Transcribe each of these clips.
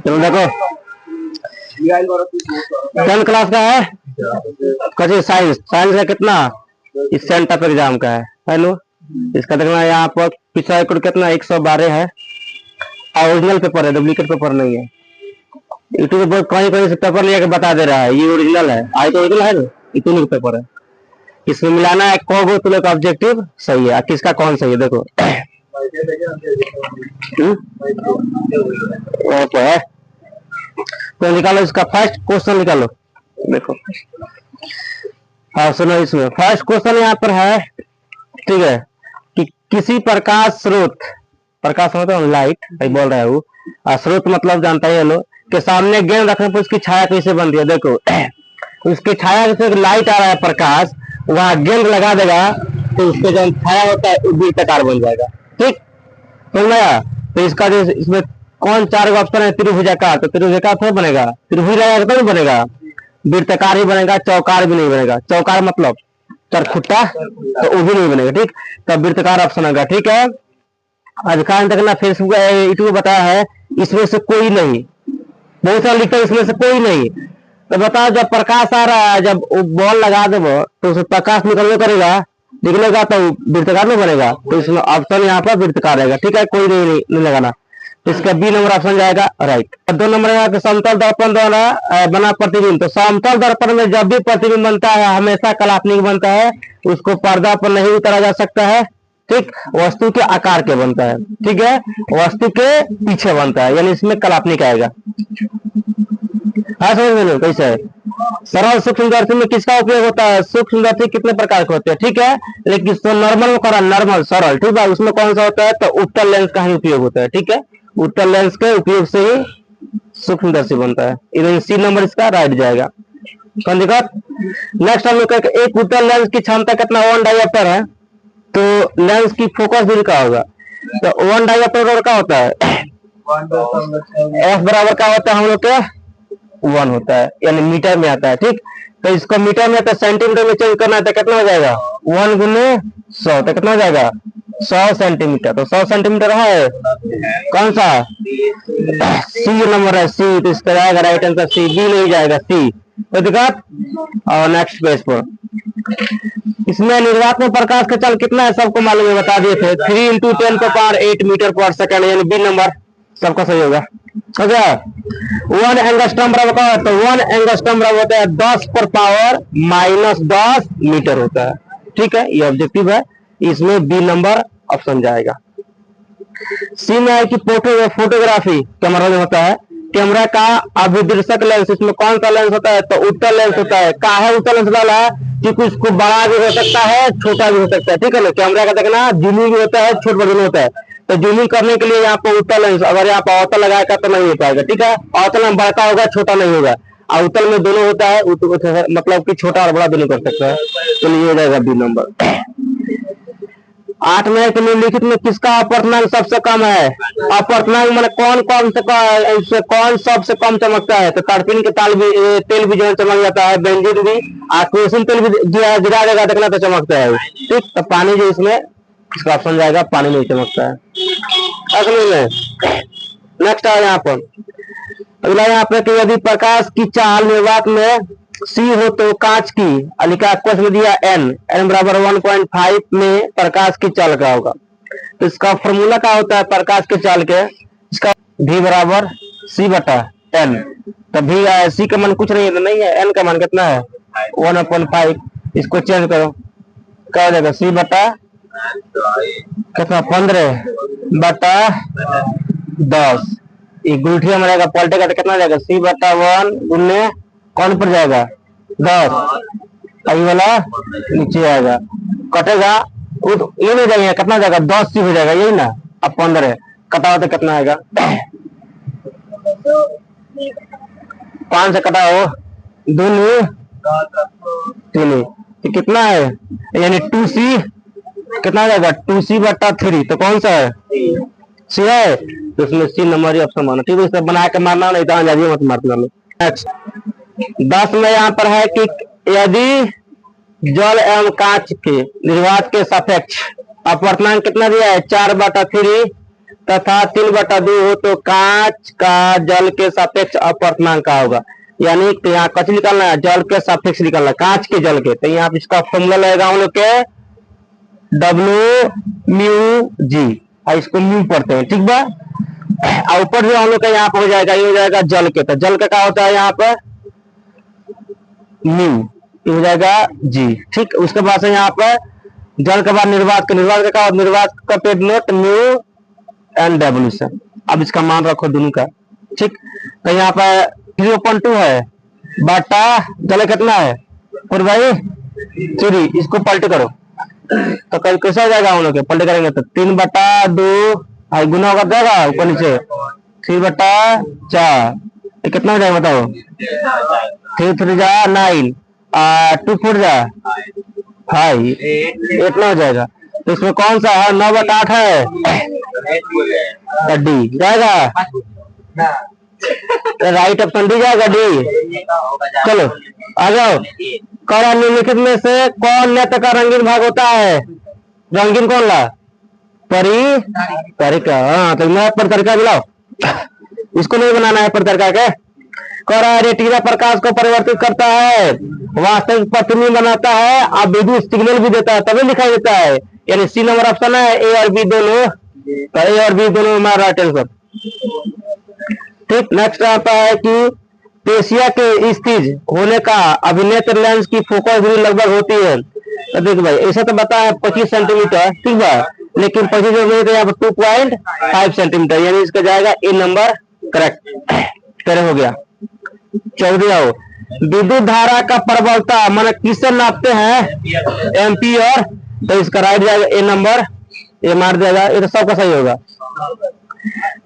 चलो देखो 10th class का है कैसे साइंस का कितना इस सेंटर एग्जाम का है लो। इसका देखना यहाँ पर पिछला रिकॉर्ड कितना 112 है। ओरिजिनल पेपर है, डुप्लीकेट पेपर नहीं है। यूट्यूब पर कहीं से पेपर लिया के बता दे रहा है ये ओरिजिनल है। आई तो ओरिजिनल है ना, इतने पेपर है। इसमें मिलाना है कौन तुले का ऑब्जेक्टिव सही है, किसका कौन सही है देखो। है तो निकालो इसका फर्स्ट क्वेश्चन निकालो। देखो हाँ सुनो, इसमें फर्स्ट क्वेश्चन यहाँ पर है ठीक है कि किसी प्रकाश स्रोत मतलब लाइट बोल रहा है वो, स्रोत मतलब जानता है लोग के सामने गेंद रखने पर उसकी छाया कैसे बनती है। देखो उसकी छाया से लाइट आ रहा है प्रकाश, वहां गेंद लगा देगा तो उसके जो छाया होता है वो वृत्ताकार बन जाएगा। ठीक समझ में आया। तो इसका जो इसमें कौन 4 ऑप्शन है त्रिभुजाकार, तो त्रिभुजाकार थोड़ा बनेगा, त्रिभुज रहेगा तो नहीं बनेगा, वृत्ताकार ही बनेगा, चौकार भी नहीं बनेगा। चौकार मतलब चरखुट्टा तो वो भी नहीं बनेगा। ठीक तब वृत्ताकार ऑप्शन होगा। ठीक है अधिकार देखना फेसबुक यूट्यूब बताया है इसमें से कोई नहीं, बहुत सारा लिखता है इसमें से कोई नहीं। तो बताओ जब प्रकाश आ रहा है, जब बॉल लगा दो तो उसमें प्रकाश निकलने करेगा, निकलेगा तो वृत्ताकार नहीं बनेगा। तो इसमें ऑप्शन यहाँ पर वृत्ताकार रहेगा। ठीक है कोई नहीं लगाना। तो इसका बी नंबर ऑप्शन जाएगा राइट। 2 नंबर यहाँ पे समतल दर्पण द्वारा बना प्रतिबिंब। तो समतल दर्पण में जब भी प्रतिबिंब बनता है हमेशा काल्पनिक बनता है, उसको पर्दा पर नहीं उतारा जा सकता है। ठीक वस्तु के आकार के बनता है। ठीक है वस्तु के पीछे बनता है, यानी इसमें काल्पनिक आएगा। हाँ समझ में लो कैसे है। सरल सूक्ष्मदर्शी में किसका उपयोग होता है। सूक्ष्मदर्शी कितने प्रकार के होते हैं ठीक है, लेकिन नॉर्मल करा नॉर्मल सरल ठीक है, उसमें कौन सा होता है तो उत्तल लेंस का ही उपयोग होता है। ठीक है उत्तल लेंस के उपयोग से ही सूक्ष्मदर्शी बनता है। इधर सी नंबर इसका राइट जाएगा। कौन दिक्कत। नेक्स्ट हम लोग एक उत्तल लेंस की क्षमता कितना 1 डायोप्टर है, तो लेंस की फोकस दूरी का होगा। तो 1 डायोप्टर का होता है एफ बराबर का होता है हम लोग के 1 होता है, यानी मीटर में आता है। ठीक तो इसको मीटर में तो सेंटीमीटर में चेंज करना है तो कितना हो जाएगा 1 गुने 100 तो कितना हो जाएगा 100 सेंटीमीटर। तो 100 सेंटीमीटर है कौन सा सी नंबर है सी। तो इसका जाएगा राइट आंसर सी, बी नहीं जाएगा सी। तो दिक्कत। और नेक्स्ट पेज पर इसमें निर्वात में प्रकाश का चाल कितना है सबको मालूम है, बता दिए थे 3 × 10⁸ मीटर पर सेकंड, यानी बी नंबर सबका सही होगा। हो गया 1 एंगस्ट्रॉम बराबर का तो 1 एंगस्ट्रॉम बराबर होता है 10⁻⁻10 मीटर होता है। ठीक है ये ऑब्जेक्टिव है, इसमें बी नंबर ऑप्शन जाएगा। सी में है कि फोटोग्राफी कैमरा में होता है, कैमरा का अभिदर्शक लेंस, इसमें कौन सा लेंस होता है तो उत्तल लेंस होता है। काहे उत्तल लेंस डाला है क्योंकि उसको बड़ा भी हो सकता है छोटा भी हो सकता है। ठीक है ना कैमरा का देखना जूमिंग भी होता है छोट बड़ा होता है, तो जूमिंग करने के लिए यहाँ पर उत्तल लेंस, अगर यहाँ पर अवतल लगाएगा तो नहीं हो पाएगा। ठीक है अवतल में बड़का होगा छोटा नहीं होगा, और उत्तल में दोनों होता है मतलब कि छोटा और बड़ा दोनों कर सकता है। तो ये हो जाएगा बी नंबर। 8 में कि निम्नलिखित में किसका अपवर्तनांक सबसे कम है। अपवर्तनांक मैंने कौन सबसे कम चमकता है, तो तारपीन के तेल भी जो चमक जाता है, बेंजीन भी, केरोसिन तेल भी गिरा देगा देखना तो चमकता है। ठीक तो पानी जो इसमें इसका ऑप्शन जाएगा पानी नहीं चमकता है। अगले में नेक्स्ट है यहाँ पर अगला यहाँ पे कि यदि प्रकाश की चाल निर्वात में सी हो तो कांच की अलिका क्वेश्चन दिया n बराबर 1.5 में प्रकाश की चाल का होगा। तो इसका फॉर्मूला क्या होता है प्रकाश की चाल के, इसका v बराबर c/n। तो v c का मान कुछ नहीं है तो नहीं है, n का मान कितना है 1/5। इसको चेंज करो क्या हो जाएगा c/कितना 15/10। एक गुलठिया में रहेगा पलटेगा तो कितना जाएगा c/1 गुने कौन पर जाएगा 10, आई वाला नीचे आएगा कटेगा ये नहीं जाएगा कितना जाएगा 10 सी हो जाएगा यही ना। अब 15 कटाओ तो कितना आएगा 5 से कटाओ 2 3 तो कितना है यानी 2c कितना जाएगा 2c/3। तो कौन सा है सी है, तो उसमें सी नंबर ही ऑप्शन माना। ठीक है इसे बना के मारना नहीं तो अंदाजे मत मारना। नेक्स्ट 10 में यहाँ पर है कि यदि जल एवं कांच के निर्वात के सापेक्ष अपवर्तनांक कितना दिया है 4/3, तथा 3/2 हो तो कांच का जल के सापेक्ष अपवर्तनांक का होगा। यानी तो यहाँ कच निकालना है, जल के सापेक्ष निकालना, कांच के जल के, तो यहाँ इसका फॉर्मूला लगेगा हम लोग के W म्यू जी, इसको म्यू पढ़ते हैं, ठीक बा। और ऊपर जो हम लोग का यहाँ पे हो जाएगा, ये हो जाएगा जल के, तो जल का क्या होता है यहाँ पे म्यू, ये हो जाएगा जी, ठीक। उसके बाद से यहाँ पे जल के बाद निर्वात का, निर्वात का निर्वात का paid note mu and W से। अब इसका मान रखो दोनों का, ठीक। तो यहाँ पे 3/2 है बटा जल कितना है 4/3, इसको पलट करो तो कल कैसा हो जाएगा हम लोग पलटे करेंगे तो 3/2 गुना कर देगा ऊपर नीचे 3/4, कितना हो जाएगा बताओ, 3 3 जा 9, 2 4 जा 5, इतना हो जाएगा। तो इसमें कौन सा है 9/8 है, डी जाएगा, राइट ऑप्शन डी जाएगा, डी। चलो आ जाओ। कौन निम्नलिखित में से कौन नेत्र का रंगीन भाग होता है, रंगीन कौन ला परिका, हाँ तो मैं परिका मिलाओ, इसको नहीं बनाना है परिका के। कौन रेटिना प्रकाश को परिवर्तित करता है, वास्तविक प्रतिबिंब बनाता है, अब विद्युत सिग्नल भी देता है तभी दिखाई देता है, यानी सी नंबर ऑप्शन है, ए और बी दोनों, तो ए और बी दोनों हमारा राइट आंसर, ठीक। नेक्स्ट आता है कि पेशिया के स्थिज होने का अभिनेत्र लेंस की फोकस दूरी लगभग होती है, तो देख भाई ऐसा तो बता है 25 सेंटीमीटर, ठीक है, लेकिन 25 सेंटीमीटर यहाँ पर 2.5 सेंटीमीटर, यानी इसका जाएगा ए नंबर करेक्ट, तेरे हो गया। 14 आओ, विद्युत धारा का प्रबलता माने किससे नापते हैं, एम्पियर, तो इसका राइट जाएगा ए नंबर, ये मार देगा, ये तो सबका सही होगा।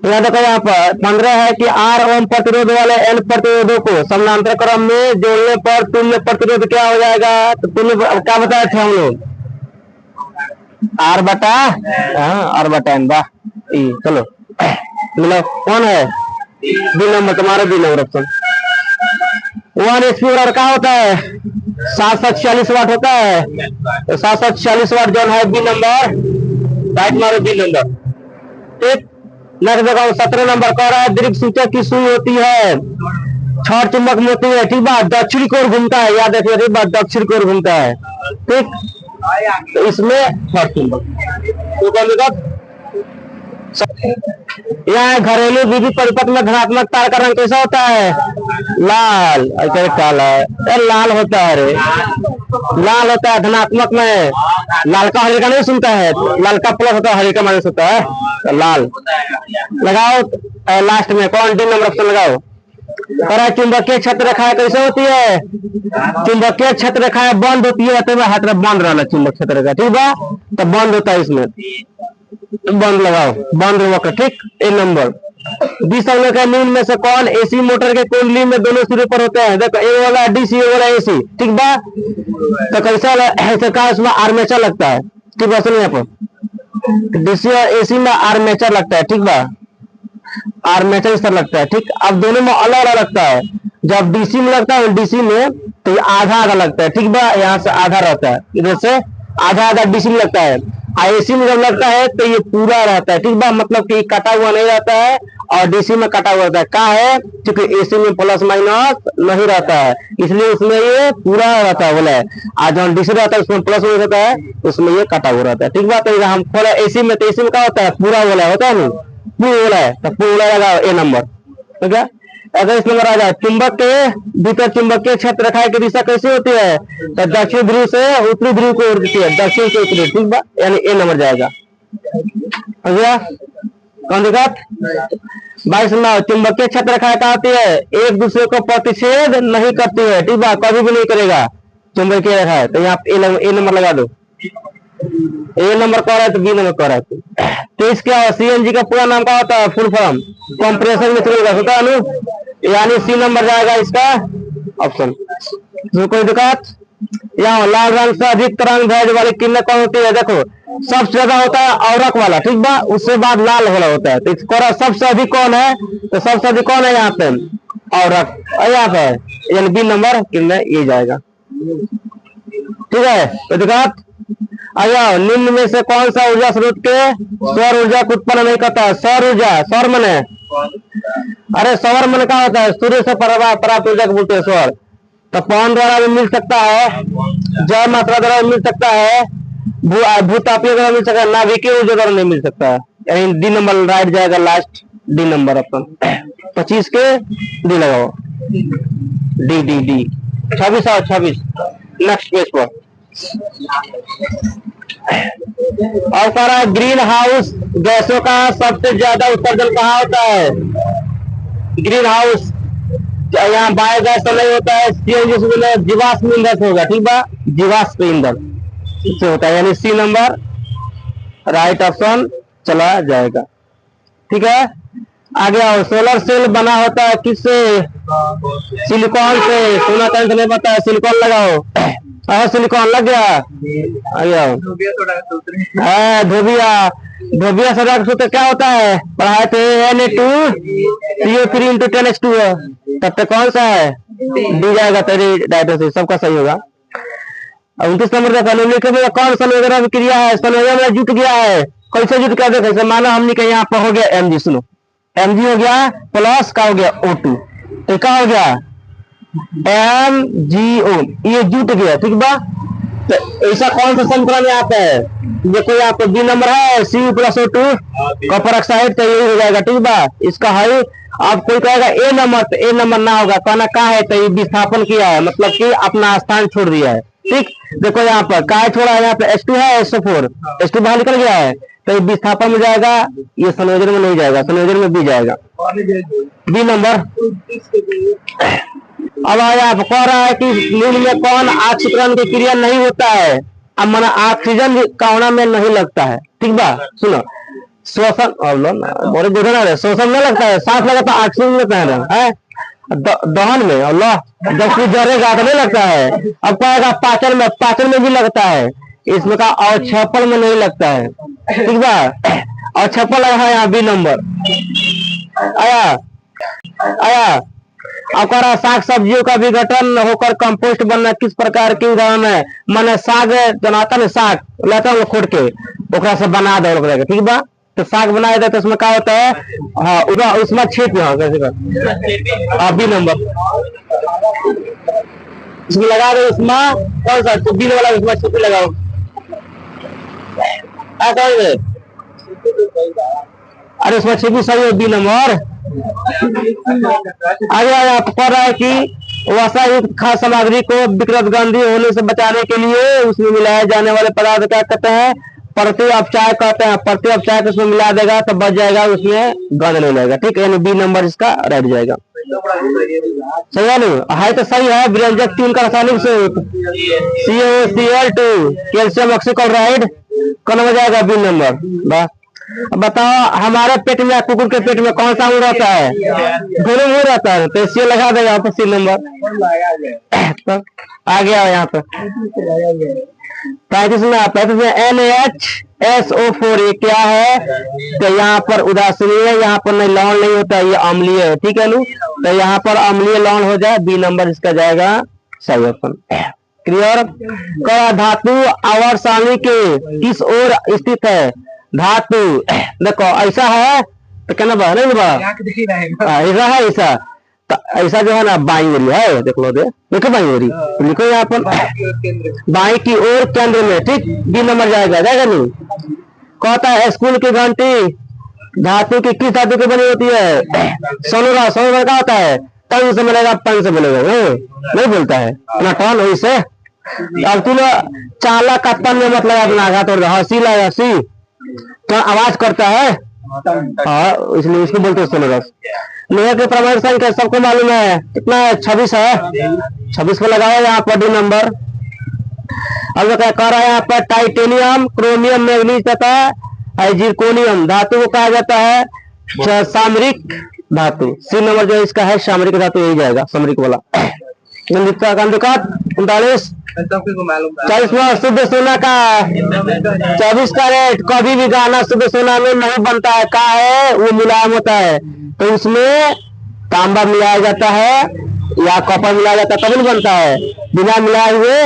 यहाँ देखो यहाँ पर 15 है कि R ओम प्रतिरोध वाले N प्रतिरोधों को समानांतर क्रम में जोड़ने पर तुल्य प्रतिरोध क्या हो जाएगा, तो तुल्य क्या बताए थे हम लोग, R/N, वाह। चलो मिलो, कौन है बी नंबर, तुम्हारा बी नंबर ऑप्शन। 1 HP क्या होता है 746 वाट होता है, तो 746 वाट जो है बी नंबर, राइट मारो बी नंबर, ठीक। नेक्स्ट देखो 17 नंबर कह रहा है दीर्घ सूचक की सुई होती है, क्षण चुंबक मोती है, ठीक बात, दक्षिण की ओर घूमता है, याद रखिए ठीक बात, दक्षिण की ओर घूमता है, ठीक। तो इसमें क्षण चुंबक, यहाँ घरेलू विधि परिपथ में धनात्मक तार का रंग कैसा होता है, लाल, अच्छा काला है, लाल होता है, रे लाल होता है, धनात्मक में लाल का हरे का नहीं सुनता है, लाल का प्लस होता है, हरे का माइनस होता है, तो लाल लगाओ। लास्ट में कौन डी नंबर ऑप्शन लगाओ। और चुंबकीय क्षेत्र रेखाएं कैसे होती है, चुंबकीय क्षेत्र रेखाएं बंद होती है, तो हाथ में बंद रहना चुंबक क्षेत्र रेखा, ठीक है, तो बंद होता है, इसमें बंद लगाओ, बंद वक्र, ठीक। ए नंबर। 20 का निम्न में से कौन एसी मोटर के कुंडली में दोनों सिरे पर होते हैं, देखो ए वाला डीसी, ए वाला एसी, ठीक बा, तो कैसा ऐसे का उसमें आर्मेचर लगता है, ठीक है, सुनिए यहाँ पर डीसी और एसी में आर्मेचर लगता है, ठीक बा, आर्मेचर इस तरह लगता है, ठीक। अब दोनों में अलग अलग लगता है, जब डीसी में लगता है डीसी में तो ये आधा आधा लगता है, ठीक बा, यहाँ से आधा रहता है, इधर से आधा आधा डीसी में लगता है, एसी में जब लगता है तो ये पूरा रहता है, ठीक बा, मतलब कि कटा हुआ नहीं रहता है, और डीसी में कटा हुआ रहता है, क्या है क्योंकि एसी में प्लस माइनस नहीं रहता है, इसलिए उसमें ये पूरा रहता है, बोला है। आज जब डीसी रहता है उसमें प्लस नहीं रहता है, उसमें ये कटा हुआ रहता है, ठीक बा। तो हम खोला एसी में, तो एसी में क्या होता है पूरा बोला होता है, पूरा बोला है, तो पूरा लगा ए नंबर, ठीक है। अगर इस नंबर आ जाए, चुंबक के भीतर चुंबकीय क्षेत्र रेखाएं की दिशा कैसी होती है, तो दक्षिण ध्रुव से उत्तरी ध्रुव को होती है, दक्षिण से उत्तरी, ठीक बा, यानी ए नंबर जाएगा, हो गया। कौन दिक्कत 22 में चुंबकीय क्षेत्र रेखाएं क्या होती है, एक दूसरे को प्रतिच्छेद नहीं करती है, ठीक बा, कभी भी नहीं करेगा चुंबकीय रेखा है, तो यहाँ ए नंबर लगा दो, ए नंबर कह रहा है तो बी नंबर कह रहा है। तो इसका सीएनजी का पूरा नाम क्या होता है, फुल फॉर्म कंप्रेसर नेचुरल होता है, यानी सी नंबर जाएगा इसका ऑप्शन। तो कोई दिक्कत, यहाँ लाल रंग से अधिक तरंग दैर्घ्य वाली किरणें कौन होती है, देखो सबसे ज्यादा होता है औरक वाला, ठीक बा, उससे बाद लाल वाला होता है, तो सबसे अधिक कौन है, तो सबसे अधिक कौन है यहाँ पे औरक, यहाँ पे यानी बी नंबर किरणें ये जाएगा, ठीक है। तो दिक्कत आया, निम्न में से कौन सा ऊर्जा स्रोत के सौर ऊर्जा को उत्पन्न नहीं करता है? सौर ऊर्जा, सौर मन है, अरे सौर मन का होता है सूर्य से प्राप्त ऊर्जा को बोलते हैं सौर। तो पवन द्वारा भी मिल सकता है, जल मात्रा द्वारा मिल सकता है, भूतापीय द्वारा मिल सकता है, नाभिकीय ऊर्जा द्वारा नहीं मिल सकता है। यानी डी नंबर राइट जाएगा, लास्ट डी नंबर अपन 25 के डी लगाओ, डी डी डी 26 और 26 नेक्स्ट पेज पर। और कह रहा है ग्रीन हाउस गैसों का सबसे ज्यादा उत्सर्जन कहाँ होता है? ग्रीन हाउस, यहाँ बायोगैस तो नहीं होता है, सीएनजी से जीवाश्म ईंधन से होगा, ठीक बा, जीवाश्म ईंधन से होता है, यानी सी नंबर राइट ऑप्शन चला जाएगा। ठीक है, आगे आओ। सोलर सेल बना होता है किससे? सिलिकॉन से। सोना चांदी से नहीं पता है, सिलिकॉन लगाओ। सिलिकॉन लग गया, आ गया। धोबिया, धोबिया सदा सूत्र क्या होता है? पढ़ाए थे Na2CO3 × 10H2 है, तब तक कौन सा है? डी जाएगा तेरी डायटो से, सबका सही होगा। 29 नंबर का निम्नलिखित में कौन संयोजन अभिक्रिया है? संयोजन में जुट गया है, कैसे जुट गया? कैसे माना हमने के यहाँ पर हो गया Mg, सुनो Mg हो गया प्लस का हो गया O2, तो क्या हो गया MgO, ये जुट गया, ठीक बा। तो ऐसा कौन सा समीकरण यहाँ पे है? देखो यहाँ पे बी नंबर है Cu + O2 कॉपर ऑक्साइड, तो यही हो जाएगा, ठीक बा। इसका है, आप कोई कहेगा ए नंबर, तो ए नंबर ना होगा, कहना कहा है तो ये विस्थापन किया है, मतलब कि अपना स्थान छोड़ दिया है। ठीक, देखो यहाँ पर काय छोड़ा है, यहाँ पे H2 है, SO4, H2 बाहर निकल गया है, तो ये विस्थापन में जाएगा, ये संयोजन में नहीं जाएगा, संयोजन में बी जाएगा, बी नंबर। अब यहाँ पर कह रहा है कि निम्न में कौन ऑक्सीकरण की क्रिया नहीं होता है? अब माना ऑक्सीजन कौना में नहीं लगता है, ठीक बा। सुनो, श्वसन श्वसन में लगता है, सांस लगता है, ऑक्सीजन लगता है, दहन में अल्लाह जब कुछ जरेगा तो नहीं लगता है। अब कहेगा पाचन में, पाचन में भी लगता है, इसमें का अवक्षेपण में नहीं लगता है, ठीक बा। अवक्षेपण लगा है यहाँ बी नंबर आया आया। अब कह रहा साग सब्जियों का विघटन होकर कंपोस्ट बनना किस प्रकार की उदाहरण है? मैंने साग बनाता ना, साग लेता हूँ खोट के, ओकरा से बना दो, ठीक बा। तो साग बनाया जाए तो उसमें क्या होता है? हाँ, उसमें छेद, हाँ कैसे कर बी नंबर इसमें लगा दो, उसमें कौन सा तो बी वाला, उसमें छेद लगाओ, अरे उसमें छेद सही है, बी नंबर। आगे आप पढ़ रहा है कि वसा युक्त खाद्य सामग्री को विकृत गंधी होने से बचाने के लिए उसमें मिलाए जाने वाले पदार्थ क्या कहते हैं? प्रति अपचायक कहते हैं। प्रति अपचायक उसमें मिला देगा तो बच जाएगा, उसमें गंध नहीं लगेगा, ठीक है, यानी बी नंबर इसका राइट जाएगा। सही है नहीं? हाई तो सही है। व्यंजक 3 का रासायनिक सूत्र CaCl2 कैल्शियम ऑक्सीक्लोराइड, कौन हो जाएगा? B number. बताओ हमारे पेट में, कुकुर के पेट में कौन सा अंग रहता है? दोनों मुंह रहता है, तो सी लगा देगा, तो सी नंबर। तो आ गया यहाँ पे 35 में आता है NaHSO4, ये क्या है? तो यहाँ पर उदासीन है, यहाँ पर नहीं लवण नहीं होता, ये अम्लीय है, ठीक है नु। तो यहाँ पर अम्लीय लवण हो जाए, बी नंबर इसका जाएगा सही ऑप्शन। क्लियर? धातु आवर्त सारणी के किस ओर स्थित है? धातु देखो ऐसा है तो कहना बा नहीं बा, ऐसा है, ऐसा तो ऐसा जो है ना बाई ओर है, देख लो, देखो बाई ओर लिखो यहाँ पर बाई की ओर केंद्र में, ठीक, बी नंबर जाएगा, जाएगा नहीं। कहता है स्कूल की घंटी धातु की किस धातु की बनी होती है? सोनूरा, सोनूरा का होता है, तन से मिलेगा, पन से मिलेगा, नहीं बोलता है ना टन वही से। अब तुम चाला का तन में मतलब अपना आघात और हंसी लगा, हंसी तो आवाज करता है, हाँ, इसलिए इसको बोलते हैं सोनोरस। लोहे के परमाणु संख्या सबको मालूम है, कितना है? 26 है, 26 पे लगाओ यहाँ पर डी नंबर। अब क्या कह रहा है यहाँ पर? टाइटेनियम, क्रोमियम, मैग्नीज तथा जिरकोनियम धातु को कहा जाता है सामरिक धातु। सी नंबर जो इसका है सामरिक धातु, यही जाएगा सामरिक वाला। 39 40 शुद्ध सोना का 24 का रेट, कभी भी गाना शुद्ध सोना में नहीं बनता है, का है वो मुलायम होता है, तो उसमें तांबा मिलाया जाता है या कॉपर मिलाया जाता है तब नहीं बनता है, बिना मिलाए हुए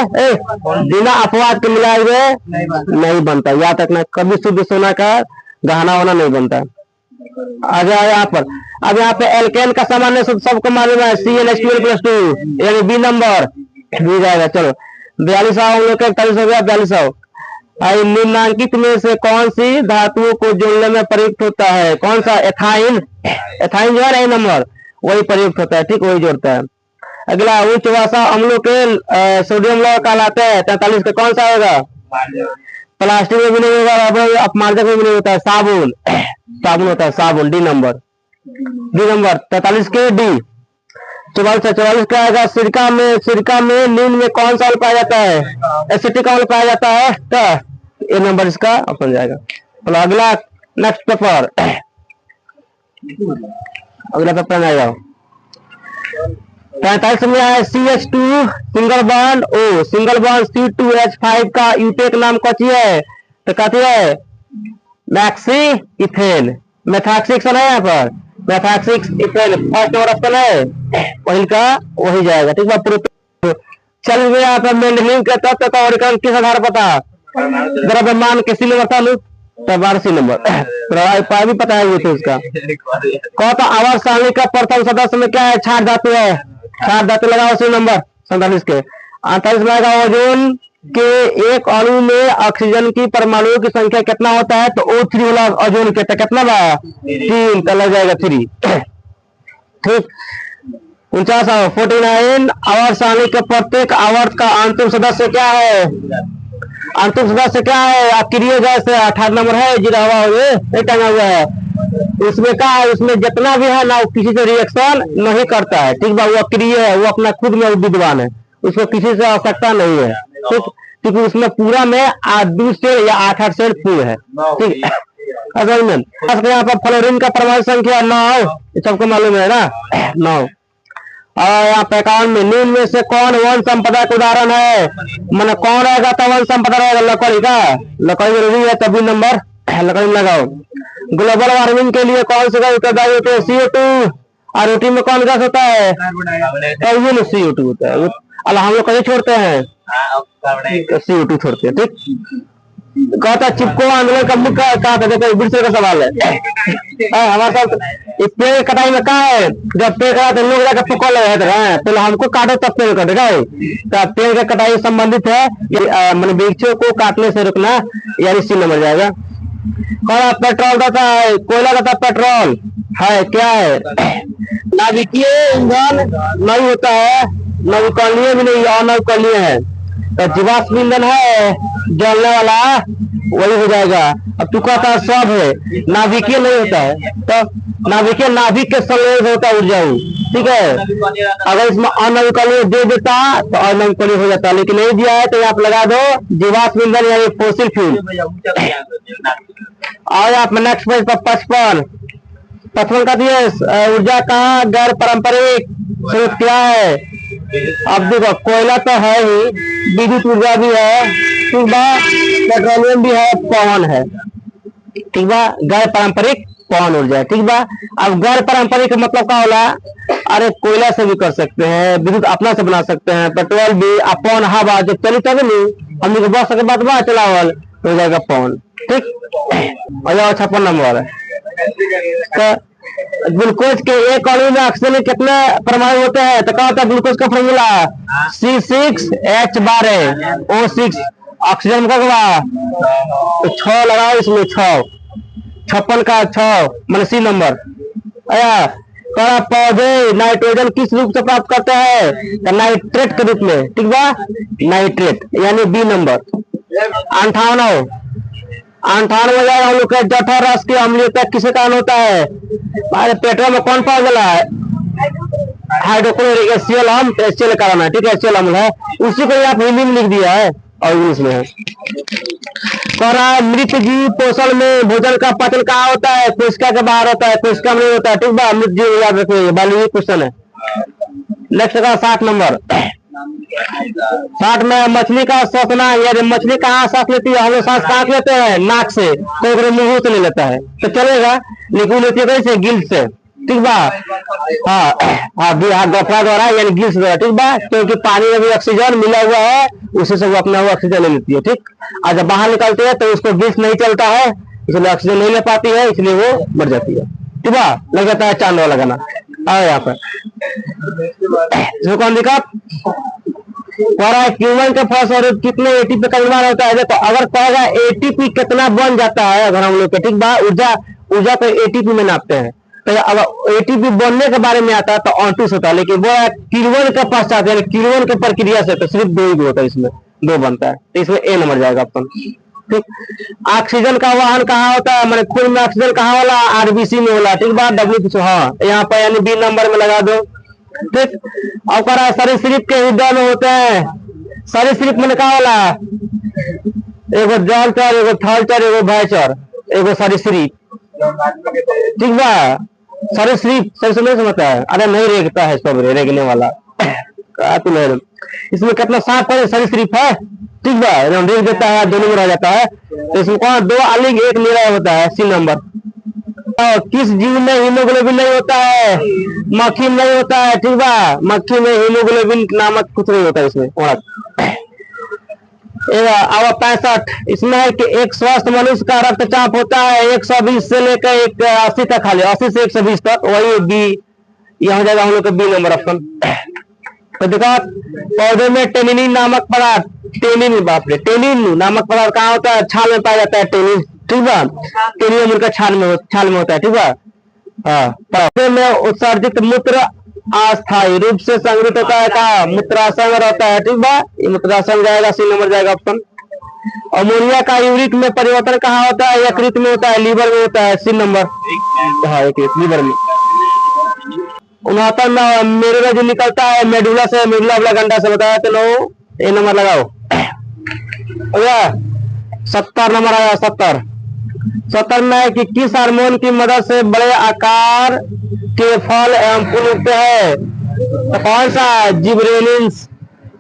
बिना अपवाद के मिलाए हुए नहीं बनता। याद रखना, कभी शुद्ध सोना का गहना होना नहीं बनता। आगे आया यहाँ पर, अब यहाँ पे एल्केन का सामान्य सूत्र सबको मालूम है, CnH2n+2 यानी बी नंबर दी जाएगा। चलो 42 हम लोग का 41 हो गया, 42। निम्नांकित में से कौन सी धातुओं को जोड़ने में प्रयुक्त होता है? कौन सा? एथाइन। एथाइन जो है ना नंबर वही प्रयुक्त होता है, ठीक, वही जोड़ता है। अगला उच्च वसा अम्लों के सोडियम लौह कहलाते हैं, 43 का कौन सा होगा? प्लास्टिक में भी नहीं होगा, अपमार्जक में भी नहीं होता है, साबुन। साबुन होता है, साबुन, डी नंबर। डी नंबर 43 के डी। 44 का आएगा सिरका में नीम में कौन सा अम्ल पाया जाता है? एसिटिक अम्ल पाया जाता है, तो ए नंबर इसका ऑप्शन जाएगा। तो अगला नेक्स्ट पेपर, अगला पेपर आएगा 45 में है CH2 single bond O single bond C2H5 का यूटेक नाम कौन सी है? तो कहती है मैक्सी इथेन। मेथाक्सिक है यहाँ पर, मेथाक्सिक इथेन फर्स्ट नंबर ऑप्शन है, वही का वही जाएगा, ठीक है। चल यहाँ पर मेंडेलिव के तत्व का वर्गीकरण किस आधार पर था? द्रव्यमान किसी नंबर था लोग, सी नंबर भी पता है तो उसका। कौन सा आवर्त सारणी का प्रथम सदस्य में क्या है? क्षार धातु है, क्षार धातु लगाओ सी नंबर 47 के। 48 में आएगा ओजोन के एक अणु में ऑक्सीजन की परमाणुओं की संख्या कितना होता है? तो O3 वाला ओजोन के कितना बा? 3, तो लग जाएगा 3, ठीक। 49 49 आवर्त सारणी के प्रत्येक आवर्त का अंतिम सदस्य क्या है? अंतिम सदस्य क्या है? अक्रिय गैस 18 नंबर है, जीरा हवा हुए टंगा हुआ है। उसमें क्या है? उसमें जितना भी है ना वो किसी से रिएक्शन नहीं करता है, ठीक बा, वो अक्रिय है, वो अपना खुद में विद्वान है, उसको किसी से आवश्यकता नहीं है, ठीक, क्योंकि उसमें पूरा में 2 सेल या 8 सेल पूर्ण है, ठीक। यहाँ पर फ्लोरीन का परमाणु संख्या 9, सबको मालूम है ना, 9। और यहाँ पे 51 में निम्न में से कौन वन संपदा का उदाहरण है? मैंने कौन रहेगा तो वन संपदा रहेगा? लकड़ी का, लकड़ी जरूरी है, तभी नंबर लकड़ी में लगाओ। ग्लोबल वार्मिंग के लिए कौन सा उत्तरदायी होते हैं? CO2। और रोटी में कौन गैस होता है? CO2 होता है। अल्लाह हम लोग कहीं छोड़ते हैं? CO2 छोड़ते हैं, ठीक। कहता चिपको आंदोलन का मुख्य कहा था? देखो विषय का सवाल है हमारे साथ। पेड़ कटाई में कहा है? जब पेड़ कटा तो लोग जाकर पकड़ रहे हैं, पहले हमको काटो तब पेड़ कटेगा। तो पेड़ की कटाई संबंधित है, मैंने वृक्षों को काटने से रोकना, यानी सी नंबर जाएगा। और पेट्रोल का है, कोयला का पेट्रोल है, क्या है? नाभिकीय ईंधन नहीं होता है, नवीकरणीय भी नहीं, अनवीकरणीय है। तो जीवाश्म ईंधन है जलने वाला, वही हो जाएगा। अब तू कहता है सब है, नाभिकीय नहीं होता है, तो नाभिकीय नाभिक के संयोजन होता है ऊर्जा, ठीक है। अगर इसमें अनवीकरणीय दे देता तो अनवीकरणीय हो जाता, लेकिन नहीं दिया है तो आप लगा दो जीवाश्म ईंधन यानी फोसिल फ्यूल। और आप नेक्स्ट पेज पर 55 का दिए ऊर्जा का गैर पारंपरिक स्रोत क्या है? अब देखो कोयला तो है ही, विद्युत ऊर्जा भी है, ठीक बा, पेट्रोलियम भी है, पवन है, ठीक बा, गैर पारंपरिक पवन ऊर्जा है, ठीक बा। अब गैर पारंपरिक मतलब क्या होला? अरे कोयला से भी कर सकते हैं, विद्युत अपना से बना सकते हैं, पेट्रोल भी, पवन हवा जब चली तब नहीं, हम लोग बस के बाद चलावल हो जाएगा पवन, ठीक। 56 नंबर है। ग्लूकोज के एक अणु में ऑक्सीजन के कितने परमाणु होते हैं? तो क्या होता है ग्लूकोज का फॉर्मूला? C6H12 O6। ऑक्सीजन में क्या तो 6 लगाओ इसमें, 6 56 का 6 मैंने सी नंबर आया। पौधे नाइट्रोजन किस रूप से प्राप्त करते हैं? तो नाइट्रेट के रूप में, ठीक बा, नाइट्रेट यानी बी नंबर। 98 जाएगा हम लोग जठर रस की अम्लीयता किसे कारण होता है? पेट्रोल में कौन पाया गया है? हाइड्रोक्लोरिक HCl हम HCl कारण है, ठीक है, HCl अम्ल है, उसी को आप हिंदी में लिख दिया है और इंग्लिश में है। मृत जीव पोषण में भोजन का पाचन कहाँ होता है? कोशिका के बाहर होता है, कोशिका में नहीं होता है, ठीक बा, मृत जीव याद रखिए, बायोलॉजी क्वेश्चन है। नेक्स्ट का 60 नंबर। 60 में मछली का श्वसना, यानी मछली कहाँ सांस लेती है? हम लोग सांस कहाँ लेते हैं? नाक से, तो मुंह से ले लेता है तो चलेगा, लेकिन लेती है कैसे? गिल्ड से, ठीक बा। हाँ गफला द्वारा यानी गिल्स द्वारा, ठीक बा, क्योंकि पानी में भी ऑक्सीजन मिला हुआ है, उसी से वो अपना वो ऑक्सीजन ले लेती है, ठीक। और जब बाहर निकलते हैं तो उसको गिल्स नहीं चलता है, इसलिए ऑक्सीजन नहीं ले पाती है, इसलिए वो मर जाती है, ठीक बा। लग जाता है चांद वाला गाना। आओ यहाँ पर कौन दिखा ह्यूमन के फर्स्ट और कितने एटीपी का निर्माण होता है। देखो अगर कहेगा एटीपी कितना बन जाता है, अगर हम लोग के, ठीक बा, ऊर्जा को एटीपी में नापते हैं, तो अगर एटीपी बनने के बारे में आता है तो 38 होता है, लेकिन वो किण्वन के पश्चात यानी किण्वन के प्रक्रिया से तो सिर्फ 2 ही होता है, इसमें 2 बनता है, तो इसमें ए नंबर जाएगा ऑप्शन, ठीक। ऑक्सीजन का वहन कहाँ होता है, मैंने खून में ऑक्सीजन कहाँ वाला, आरबीसी में होला, ठीक बा, डब्ल्यू, हाँ यहाँ पर यानी बी नंबर में लगा दो, ठीक। और कह रहा है सरीसृप के हृदय में होते हैं, सरीसृप में कहा वाला, एगो जलचर, एगो थलचर, एगो भयचर, एगो सरीसृप, ठीक बा। सरीसृप सरीसृप नहीं समझता है, अरे नहीं रेगता है, सब रेगने वाला इसमें कितना 7 सरीसृप है, ठीक बा, रेग देता है, दोनों में रह जाता है, तो इसमें कौन 2 आलिंग 1 निरा होता है, सी नंबर। किस जीव में हीमोग्लोबिन नहीं होता है, मक्खी में नहीं होता है, ठीक बा, मक्खी में हीमोग्लोबिन नामक कुछ नहीं होता है इसमें। 65 इसमें है कि एक स्वस्थ मनुष्य का रक्तचाप होता है 120 से लेकर 80 तक, खाली 80 से 120 तक, वही बी, यह हो जाएगा हम लोग का बी नंबर ऑप्शन। तो देखो पौधे में टेनिन नामक पदार्थ, टेनिन, बाप रे, टेनिन नामक पदार्थ कहाँ होता है, छाल में पाया जाता है, टेनिन, ठीक बा, टेनियम उनका छाल में होता है, ठीक बा। हाँ, पौधे में उत्सर्जित मूत्र अस्थायी रूप से संग्रहित होता है, कहा मूत्राशय में रहता है, ठीक बा, ये मूत्राशय जाएगा, सी नंबर जाएगा ऑप्शन। अमोनिया का यूरिक में परिवर्तन कहाँ होता है, यकृत में होता है, लीवर में होता है, सी नंबर, हाँ यकृत लीवर में। 69 में मेडुला जो निकलता है मेडुला से, मेडुला वाला गंडा से बताया, चलो ए नंबर लगाओ। 70 नंबर आया, 70 में कि किस हार्मोन की मदद से बड़े आकार के फल एवं फूल उगते हैं, तो कौन सा, जिबरेलिन,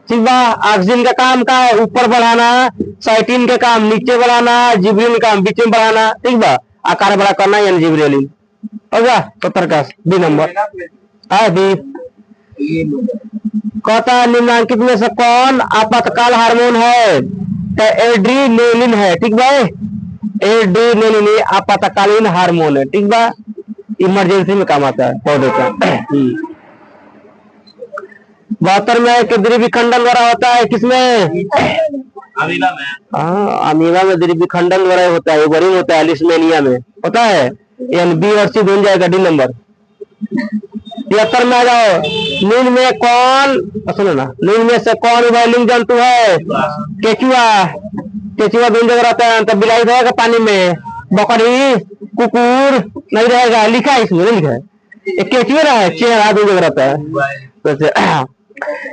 ठीक बा। ऑक्सीजन का काम का है ऊपर बढ़ाना, साइटिन के काम नीचे बढ़ाना, जिबरेलिन का काम बीच में बढ़ाना, ठीक बा, आकार बड़ा करना यानी जिबरेलिन, होगा 70 का बी नंबर। कहता निम्नलिखित में से कौन आपातकाल हार्मोन है, तो एड्रीनेलिन है, ठीक बा, एड्रीनेलिन आपातकालीन हार्मोन है, ठीक बा, इमरजेंसी में काम आता है पौधे का। 72 में कि द्रव्यखंडन द्वारा होता है, किसमें, अमीबा में, हाँ अमीबा में द्रव्यखंडन द्वारा होता है, ओवरिन होता है, लिस्मेनिया में होता है, यानी बी और सी बन जाएगा, डी नंबर। 73 में आ जाओ, नील में कौन, सुनो ना, नील में से कौन उभयलिंग जंतु है, केचुआ, केचुआ दोनों जगह रहता है, तब बिलाई रहेगा पानी में, बकरी, कुकुर नहीं रहेगा, लिखा है इसमें, लिखा है एक केचुआ रहा है, चेहरा दो जगह रहता है।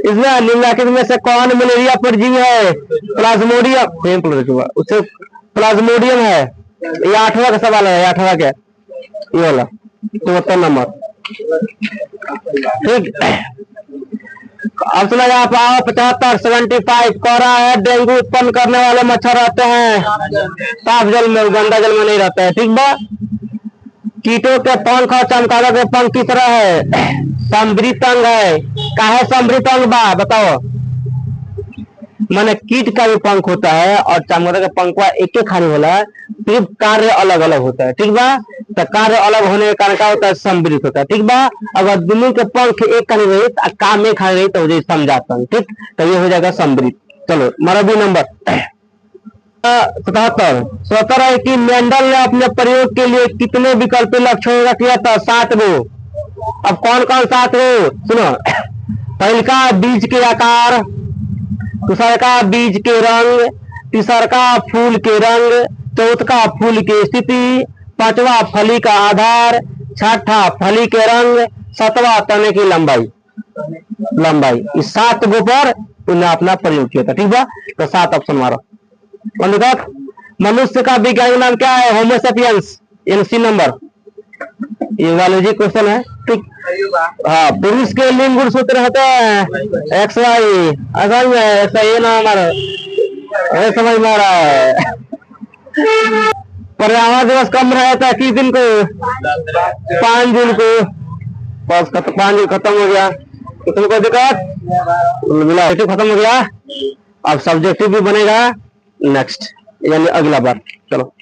इसमें निम्नलिखित में से कौन मलेरिया परजीवी है, प्लाज्मोडियम, उससे प्लाज्मोडियम है, ये 8वां का सवाल है, 8वां का ये वाला 74 नंबर, ठीक। अब सुना यहाँ पर आओ 75 75 कह रहा है डेंगू उत्पन्न करने वाले मच्छर रहते हैं साफ जल में, गंदा जल में नहीं रहता है, ठीक बा। कीटों के पंख और चमगादड़ के पंख किस तरह है, समृत अंग है, काहे समृत अंग बा बताओ, माने कीट का भी पंख होता है और चमगादड़ का पंख एक खाली होला, सिर्फ कार्य अलग अलग होता है, ठीक बा। तो कार्य अलग होने के कारण क्या होता है, सम्मिलित होता है, ठीक बा। अगर दोनों के पंख एक खाली रहे काम एक खाली रही तो हो समझाता हूँ, ठीक, तो ये हो जाएगा सम्मिलित। चलो हमारा बी नंबर 77 है कि मेंडल ने अपने प्रयोग के लिए कितने विकल्प लक्षणों का किया था, 7 गो। अब कौन कौन 7 गो सुनो, पहले का बीज के आकार, दूसरा का बीज के रंग, तीसरा का फूल के रंग, चौथा फूल की स्थिति, 5वां फली का आधार, 6ठा फली के रंग, 7वां तने की लंबाई। इस 7 गो पर उन्हें अपना प्रयोग किया था, ठीक बा। तो 7 ऑप्शन मारो। मनुष्य का वैज्ञानिक नाम क्या है, होमोसेपियंस, सी नंबर, ये बायोलॉजी क्वेश्चन है, ठीक। हाँ, पुरुष के लिंग गुणसूत्र होते हैं एक्स वाई, असल में ऐसा ये ना हमारा समझ में आ रहा है। पर्यावरण दिवस कब मनाया था, किस दिन को, 5 जून को। पास का तो 5 खत्म हो गया, तो तुमको दिक्कत मिला, खत्म हो गया। अब सब्जेक्टिव भी बनेगा नेक्स्ट, यानी अगला बार। चलो।